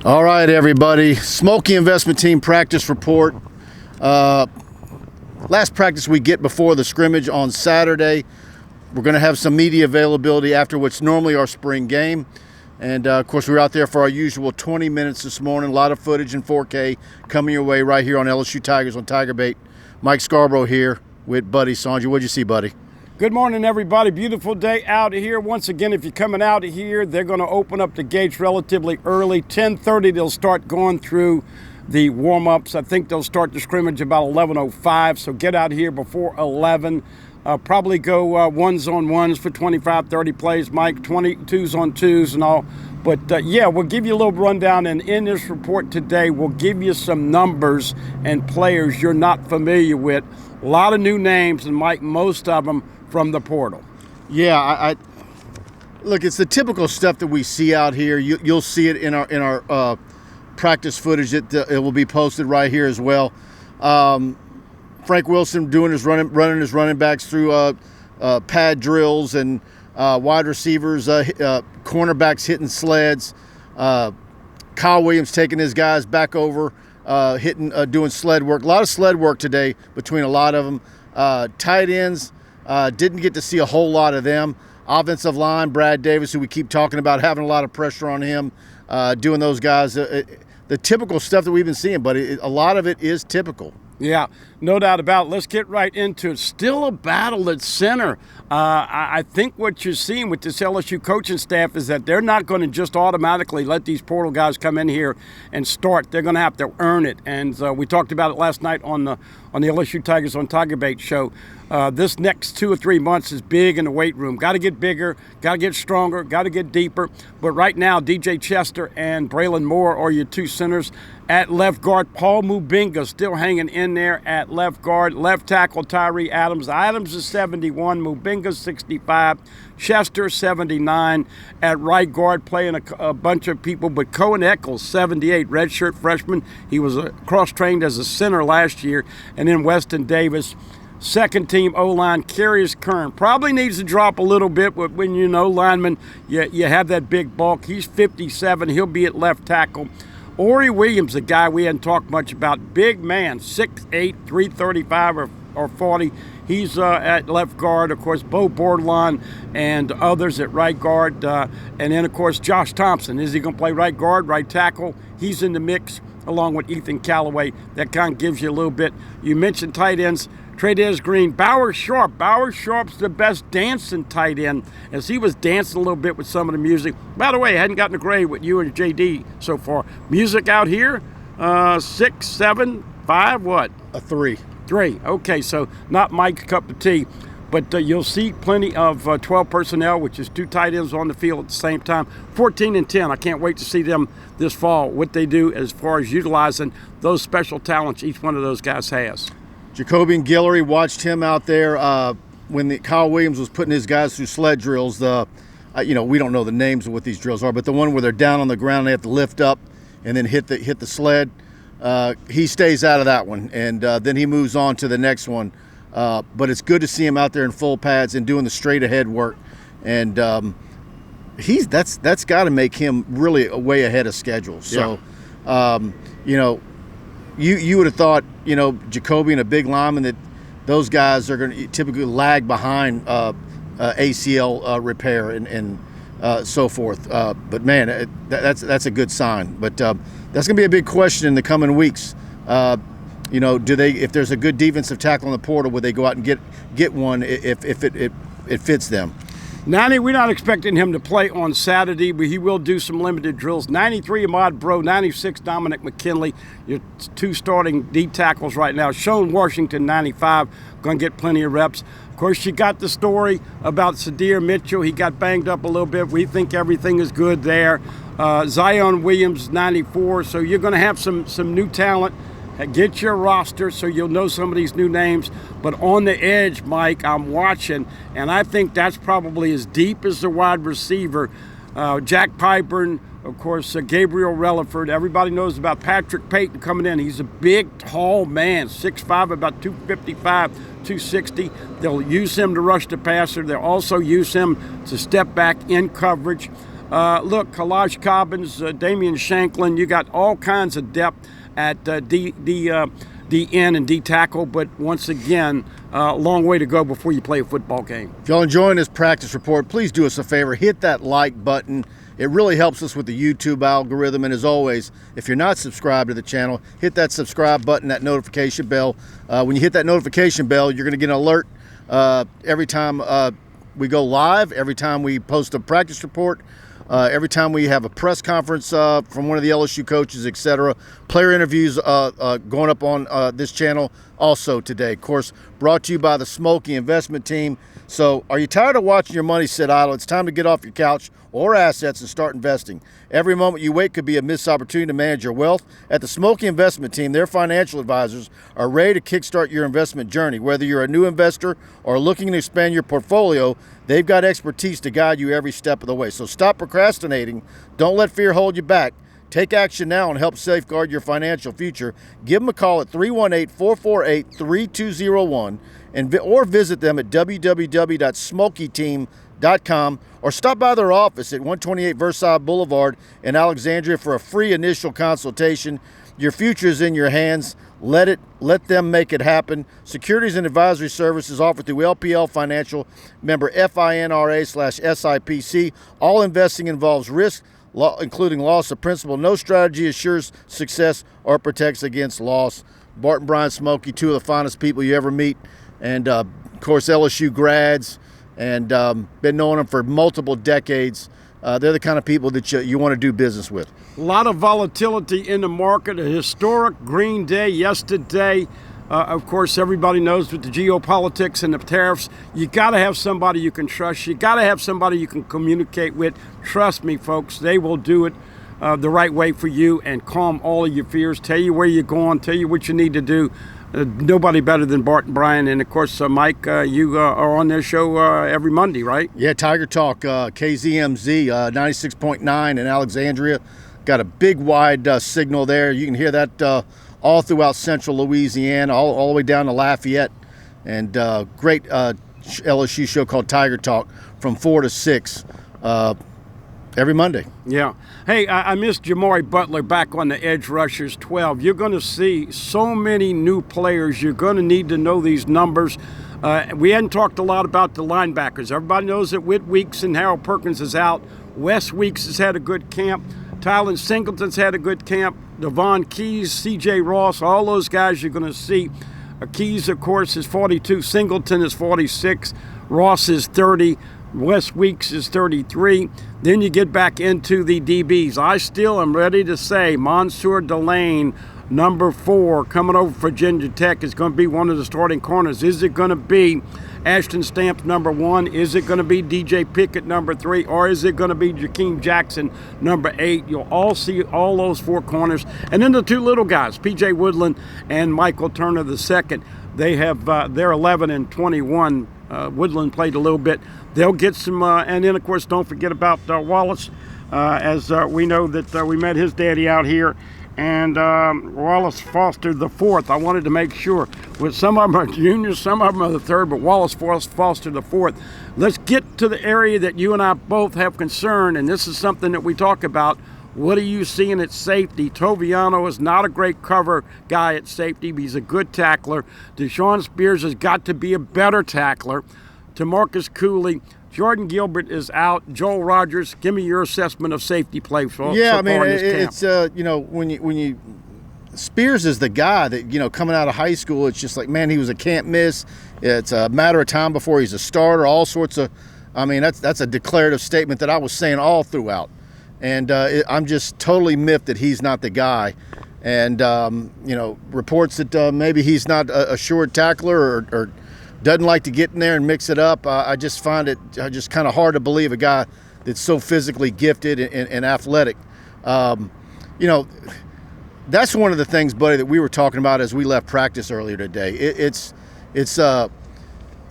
All right, everybody. Schmolke Investment Team practice report. Last practice we get before the scrimmage on Saturday. We're going to have some media availability after what's normally our spring game. And, of course, we're out there for our usual 20 minutes this morning. A lot of footage in 4K coming your way right here on LSU Tigers on Tiger Bait. Mike Scarborough here with Buddy Songy. What'd you see, buddy? Good morning, everybody. Beautiful day out here. Once again, if you're coming out here, they're going to open up the gates relatively early. 10:30, they'll start going through the warm-ups. I think they'll start the scrimmage about 11:05, so get out here before 11. Probably go ones-on-ones for 25, 30 plays, Mike, 22s on twos and all. But, yeah, we'll give you a little rundown, and in this report today, we'll give you some numbers and players you're not familiar with. A lot of new names, and, Mike, most of them from the portal. Yeah, I look. It's the typical stuff that we see out here. You'll see it in our practice footage. It will be posted right here as well. Frank Wilson running his running backs through pad drills and wide receivers, cornerbacks hitting sleds. Kyle Williams taking his guys back over, doing sled work. A lot of sled work today between a lot of them. Tight ends. Didn't get to see a whole lot of them. Offensive line, Brad Davis, who we keep talking about, having a lot of pressure on him, doing those guys. The typical stuff that we've been seeing, but a lot of it is typical. Yeah, no doubt about it. Let's get right into it. Still a battle at center. I think what you're seeing with this LSU coaching staff is that they're not going to just automatically let these portal guys come in here and start. They're going to have to earn it. And we talked about it last night on the LSU Tigers on Tiger Bait show. This next 2 or 3 months is big in the weight room. Got to get bigger, got to get stronger, got to get deeper. But right now, DJ Chester and Braylon Moore are your two centers. At left guard, Paul Mubinga still hanging in there at left guard. Left tackle, Tyree Adams. Adams is 71, Mubinga's 65, Chester 79. At right guard, playing a bunch of people, but Cohen Eccles, 78, redshirt freshman. He was cross-trained as a center last year. And then Weston Davis, second team O-line, Carius Kern. Probably needs to drop a little bit, but when you know lineman, you have that big bulk. He's 57. He'll be at left tackle. Ori Williams, a guy we hadn't talked much about, big man, 6'8", 335 or 40. He's at left guard. Of course, Bo Bordelon and others at right guard. And then, of course, Josh Thompson. Is he going to play right guard, right tackle? He's in the mix along with Ethan Callaway. That kind of gives you a little bit. You mentioned tight ends. Trey'Dez Green, Bauer Sharp. Bauer Sharp's the best dancing tight end, as he was dancing a little bit with some of the music. By the way, I hadn't gotten a grade with you and JD so far. Music out here, 6, 7, 5, what? A 3. 3. Okay, so not Mike's cup of tea. But you'll see plenty of 12 personnel, which is 2 tight ends on the field at the same time. 14 and 10. I can't wait to see them this fall, what they do as far as utilizing those special talents each one of those guys has. Jacobian Guillory, watched him out there when Kyle Williams was putting his guys through sled drills. We don't know the names of what these drills are, but the one where they're down on the ground, they have to lift up and then hit the sled. He stays out of that one, and then he moves on to the next one. But it's good to see him out there in full pads and doing the straight ahead work. And that's got to make him really way ahead of schedule. So, You would have thought, Jacoby and a big lineman, that those guys are going to typically lag behind ACL repair and so forth. But man, that's a good sign. But that's going to be a big question in the coming weeks. Do they, if there's a good defensive tackle in the portal, would they go out and get one if it fits them? 90, we're not expecting him to play on Saturday, but he will do some limited drills. 93, Ahmad Bro. 96, Dominic McKinley. Your 2 starting D tackles right now. Sean Washington, 95, going to get plenty of reps. Of course, you got the story about Sadir Mitchell. He got banged up a little bit. We think everything is good there. Zion Williams, 94. So you're going to have some new talent. Get your roster so you'll know some of these new names. But on the edge, Mike, I'm watching, and I think that's probably as deep as the wide receiver. Jack Pyburn, of course, Gabriel Relaford. Everybody knows about Patrick Payton coming in. He's a big, tall man, 6'5", about 255, 260. They'll use him to rush the passer. They'll also use him to step back in coverage. Look, Kalaj Cobbins, Damian Shanklin, you got all kinds of depth at D end and D tackle, but once again, a long way to go before you play a football game. If y'all enjoying this practice report, please do us a favor, hit that like button. It really helps us with the YouTube algorithm, and as always, if you're not subscribed to the channel, hit that subscribe button, that notification bell. When you hit that notification bell, you're going to get an alert every time we go live, every time we post a practice report, every time we have a press conference from one of the LSU coaches, etc. Player interviews going up on this channel also today. Of course, brought to you by the Schmolke investment team. So are you tired of watching your money sit idle? It's time to get off your couch or assets and start investing. Every moment you wait could be a missed opportunity to manage your wealth. At the Schmolke investment team, their financial advisors are ready to kickstart your investment journey. Whether you're a new investor or looking to expand your portfolio, they've got expertise to guide you every step of the way. So stop procrastinating. Don't let fear hold you back. Take action now and help safeguard your financial future. Give them a call at 318-448-3201 or visit them at www.schmolketeam.com or stop by their office at 128 Versailles Boulevard in Alexandria for a free initial consultation. Your future is in your hands. Let them make it happen. Securities and advisory services offered through LPL Financial, member FINRA/SIPC. All investing involves risk, including loss of principal. No strategy assures success or protects against loss. Bart and Brian Schmolke, two of the finest people you ever meet, and of course LSU grads, and been knowing them for multiple decades. They're the kind of people that you want to do business with. A lot of volatility in the market. A historic green day yesterday. Of course, everybody knows with the geopolitics and the tariffs, you got to have somebody you can trust. You got to have somebody you can communicate with. Trust me, folks, they will do it the right way for you and calm all of your fears, tell you where you're going, tell you what you need to do. Nobody better than Bart and Brian. And, of course, Mike, you are on their show every Monday, right? Yeah, Tiger Talk, KZMZ, 96.9 in Alexandria. Got a big, wide signal there. You can hear that all throughout central Louisiana, all the way down to Lafayette. And great LSU show called Tiger Talk from 4 to 6 every Monday. Yeah. Hey, I missed Jamari Butler back on the edge rushers 12. You're going to see so many new players. You're going to need to know these numbers. We hadn't talked a lot about the linebackers. Everybody knows that Whit Weeks and Harold Perkins is out. Wes Weeks has had a good camp. Tylen Singleton's had a good camp. Devon Keys, C.J. Ross, all those guys you're going to see. Keys, of course, is 42. Singleton is 46. Ross is 30. Wes Weeks is 33. Then you get back into the DBs. I still am ready to say Mansour Delane, number 4, coming over for Virginia Tech, is going to be one of the starting corners. Is it going to be Ashton Stamps, number 1? Is it going to be DJ Pickett, number 3? Or is it going to be Jakeem Jackson, number 8? You'll all see all those 4 corners. And then the 2 little guys, P.J. Woodland and Michael Turner II. They have they're 11 and 21. Woodland played a little bit. They'll get some, and then, of course, don't forget about Wallace, as we know that we met his daddy out here. And Wallace Foster the 4th. I wanted to make sure. With some of them are juniors, some of them are the 3rd, but Wallace Foster the 4th. Let's get to the area that you and I both have concern, and this is something that we talk about. What are you seeing at safety? Toviano is not a great cover guy at safety, but he's a good tackler. Deshaun Spears has got to be a better tackler. Tamarcus Cooley, Jordan Gilbert is out. Joel Rogers, give me your assessment of safety play so yeah, far I mean, in this camp. it's you know, when you Spears is the guy that, you know, coming out of high school, it's just like, man, he was a can't miss. It's a matter of time before he's a starter. All sorts of, I mean, that's a declarative statement that I was saying all throughout. And I'm just totally miffed that he's not the guy. And, you know, reports that maybe he's not a sure tackler or doesn't like to get in there and mix it up. I just find it just kind of hard to believe a guy that's so physically gifted and athletic. You know, that's one of the things, buddy, that we were talking about as we left practice earlier today.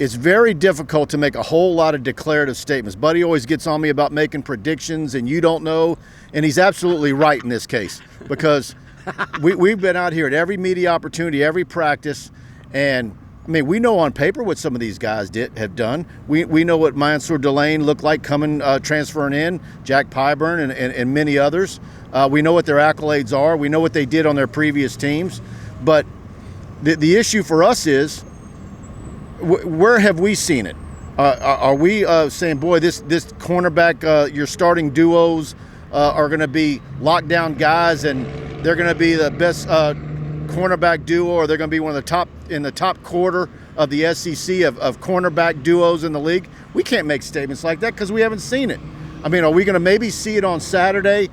It's very difficult to make a whole lot of declarative statements. Buddy always gets on me about making predictions and you don't know, and he's absolutely right in this case because we've been out here at every media opportunity, every practice, and I mean, we know on paper what some of these guys have done. We know what Mansour Delane looked like coming, transferring in, Jack Pyburn and many others. We know what their accolades are. We know what they did on their previous teams. But the issue for us is, where have we seen it? Are we saying, boy, this cornerback, your starting duos are going to be lockdown guys and they're going to be the best cornerback duo, or they're going to be one of the top quarter of the SEC of cornerback duos in the league? We can't make statements like that because we haven't seen it. I mean, are we going to maybe see it on Saturday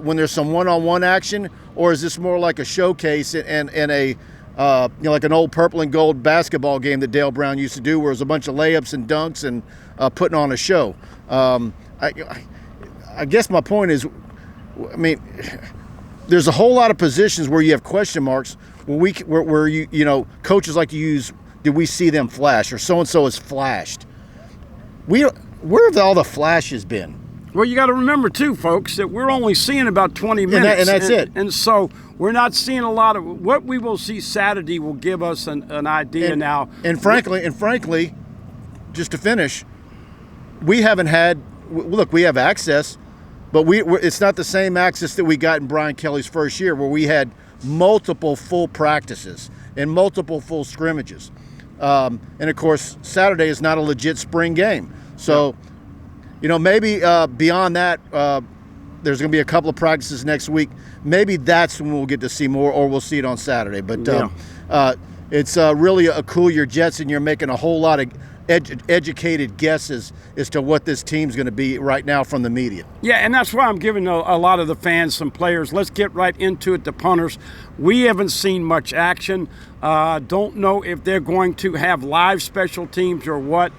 when there's some one-on-one action, or is this more like a showcase and a like an old purple and gold basketball game that Dale Brown used to do, where it was a bunch of layups and dunks and putting on a show? I guess my point is, I mean, there's a whole lot of positions where you have question marks where you coaches like to use, did we see them flash, or so-and-so has flashed. Where have all the flashes been? Well, you got to remember, too, folks, that we're only seeing about 20 minutes. And that's it. And so we're not seeing a lot of – what we will see Saturday will give us an idea now. And frankly, just to finish, we haven't had – look, we have access, but it's not the same access that we got in Brian Kelly's first year, where we had multiple full practices and multiple full scrimmages. And, of course, Saturday is not a legit spring game. So – maybe beyond that, there's going to be a couple of practices next week. Maybe that's when we'll get to see more, or we'll see it on Saturday. But it's really a cool year, Jets, and you're making a whole lot of educated guesses as to what this team's going to be right now from the media. Yeah, and that's why I'm giving a lot of the fans some players. Let's get right into it. The punters, we haven't seen much action. Don't know if they're going to have live special teams or what.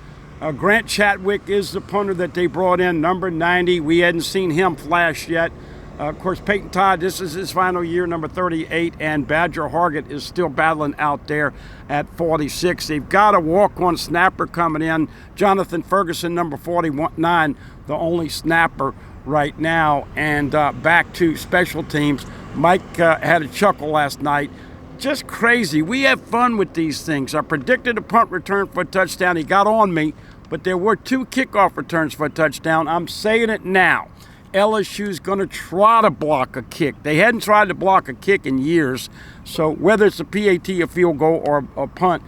Grant Chatwick is the punter that they brought in, number 90. We hadn't seen him flash yet. Of course, Peyton Todd, this is his final year, number 38, and Badger Hargett is still battling out there at 46. They've got a walk-on snapper coming in. Jonathan Ferguson, number 49, the only snapper right now. And back to special teams. Mike had a chuckle last night. Just crazy. We have fun with these things. I predicted a punt return for a touchdown. He got on me, but there were 2 kickoff returns for a touchdown. I'm saying it now. LSU's going to try to block a kick. They hadn't tried to block a kick in years. So whether it's a PAT, a field goal, or a punt,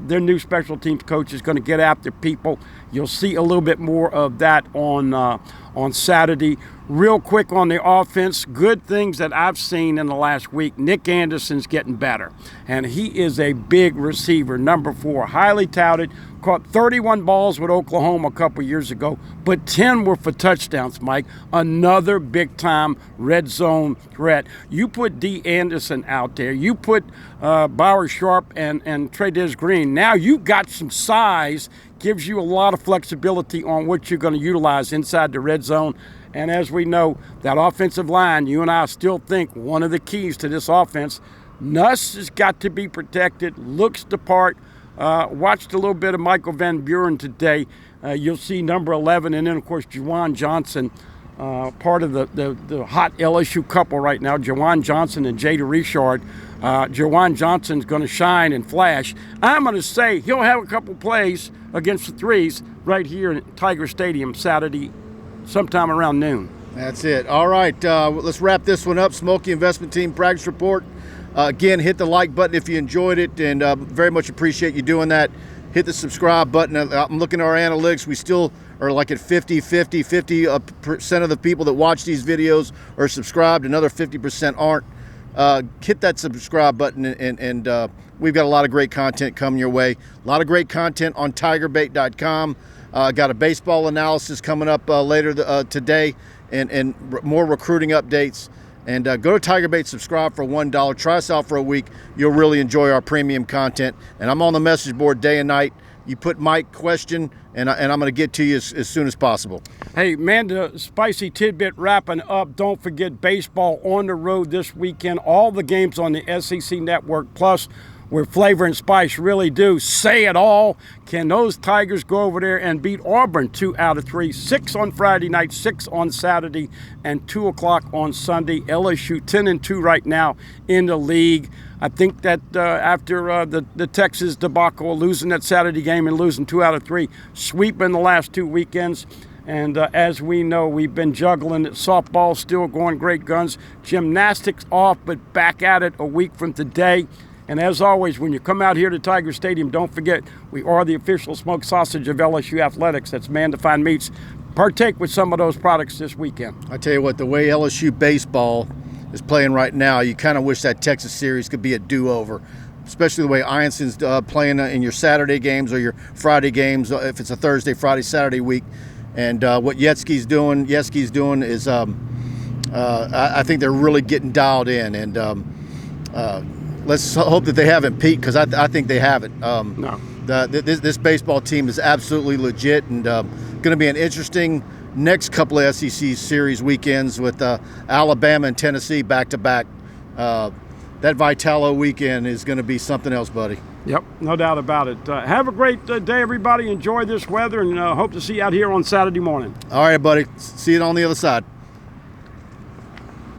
their new special teams coach is going to get after people. You'll see a little bit more of that on Saturday. Real quick on the offense, good things that I've seen in the last week. Nick Anderson's getting better, and he is a big receiver, number 4, highly touted. Caught 31 balls with Oklahoma a couple years ago, but 10 were for touchdowns, Mike. Another big-time red zone threat. You put D. Anderson out there. You put Bauer Sharp and Trey'Dez Green. Now you got some size, gives you a lot of flexibility on what you're going to utilize inside the red zone. And as we know, that offensive line, you and I still think one of the keys to this offense, Nuss has got to be protected, looks the part. Watched a little bit of Michael Van Buren today. You'll see number 11, and then, of course, Juwan Johnson, part of the hot LSU couple right now, Juwan Johnson and Jada Richard. Juwan Johnson's going to shine and flash. I'm going to say he'll have a couple plays against the threes right here in Tiger Stadium Saturday sometime around noon. That's it. All right, let's wrap this one up. Schmolke Investment Team Practice Report. Again, hit the like button if you enjoyed it, and very much appreciate you doing that. Hit the subscribe button. I'm looking at our analytics. We still are like at 50% of the people that watch these videos are subscribed. Another 50% aren't. Hit that subscribe button, and we've got a lot of great content coming your way. A lot of great content on tigerbait.com. Got a baseball analysis coming up later today, and more recruiting updates. And go to Tiger Bait, subscribe for $1. Try us out for a week. You'll really enjoy our premium content. And I'm on the message board day and night. You put Mike question, and I'm going to get to you as soon as possible. Hey, man, the spicy tidbit wrapping up. Don't forget baseball on the road this weekend. All the games on the SEC Network. Plus, where flavor and spice really do say it all. Can those Tigers go over there and beat Auburn 2 out of 3? 6 on Friday night, 6 on Saturday, and 2 o'clock on Sunday. LSU 10-2 right now in the league. I think that after the Texas debacle, losing that Saturday game and losing 2 out of 3, sweeping the last 2 weekends. And as we know, we've been juggling it. Softball still going great guns. Gymnastics off, but back at it a week from today. And as always, when you come out here to Tiger Stadium, don't forget, we are the official smoked sausage of LSU Athletics. That's Man Defined Meats. Partake with some of those products this weekend. I tell you what, the way LSU baseball is playing right now, you kind of wish that Texas series could be a do-over, especially the way Ionson's playing in your Saturday games or your Friday games, if it's a Thursday, Friday, Saturday week. And what Yetski's doing is I think they're really getting dialed in. And let's hope that they haven't peaked, because I think they haven't. No. This baseball team is absolutely legit, and going to be an interesting next couple of SEC series weekends with Alabama and Tennessee back-to-back. That Vitalo weekend is going to be something else, buddy. Yep, no doubt about it. Have a great day, everybody. Enjoy this weather, and hope to see you out here on Saturday morning. All right, buddy. See you on the other side.